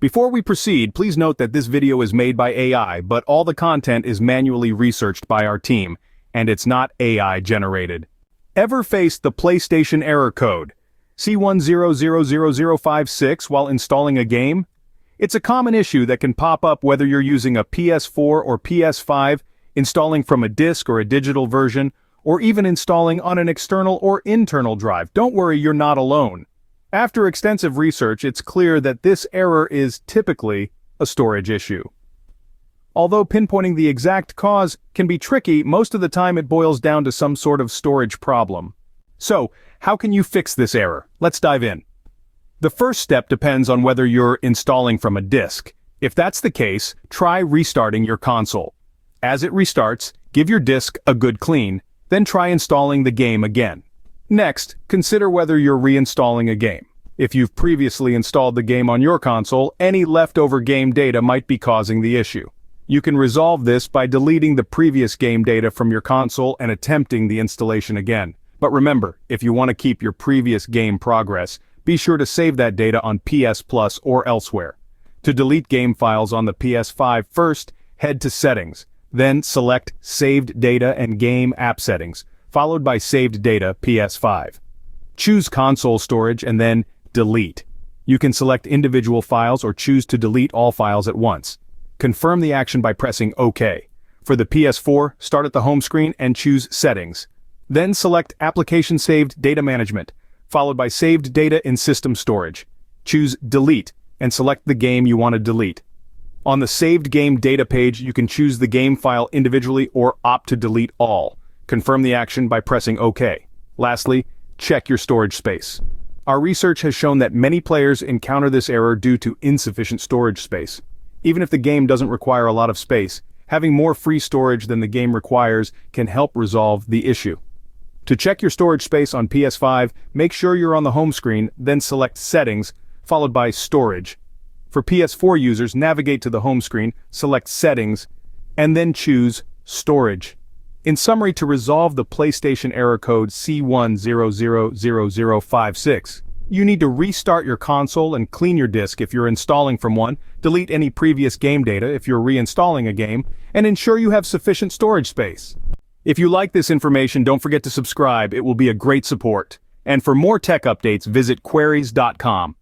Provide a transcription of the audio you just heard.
Before we proceed, please note that this video is made by AI, but all the content is manually researched by our team, and it's not AI generated. Ever faced the PlayStation error code, Ce-100006, while installing a game? It's a common issue that can pop up whether you're using a PS4 or PS5, installing from a disc or a digital version, or even installing on an external or internal drive. Don't worry, you're not alone. After extensive research, it's clear that this error is typically a storage issue. Although pinpointing the exact cause can be tricky, most of the time it boils down to some sort of storage problem. So, how can you fix this error? Let's dive in. The first step depends on whether you're installing from a disk. If that's the case, try restarting your console. As it restarts, give your disk a good clean, then try installing the game again. Next, consider whether you're reinstalling a game. If you've previously installed the game on your console, any leftover game data might be causing the issue. You can resolve this by deleting the previous game data from your console and attempting the installation again. But remember, if you want to keep your previous game progress, be sure to save that data on PS Plus or elsewhere. To delete game files on the PS5 first, head to Settings, then select Saved Data and Game App Settings, followed by Saved Data PS5. Choose Console Storage and then Delete. You can select individual files or choose to delete all files at once. Confirm the action by pressing OK. For the PS4, start at the home screen and choose Settings. Then select Application Saved Data Management, followed by Saved Data in System Storage. Choose Delete and select the game you want to delete. On the Saved Game Data page, you can choose the game file individually or opt to delete all. Confirm the action by pressing OK. Lastly, check your storage space. Our research has shown that many players encounter this error due to insufficient storage space. Even if the game doesn't require a lot of space, having more free storage than the game requires can help resolve the issue. To check your storage space on PS5, make sure you're on the home screen, then select Settings, followed by Storage. For PS4 users, navigate to the home screen, select Settings, and then choose Storage. In summary, to resolve the PlayStation error code Ce-100006, you need to restart your console and clean your disk if you're installing from one, delete any previous game data if you're reinstalling a game, and ensure you have sufficient storage space. If you like this information, don't forget to subscribe. It will be a great support. And for more tech updates, visit queries.com.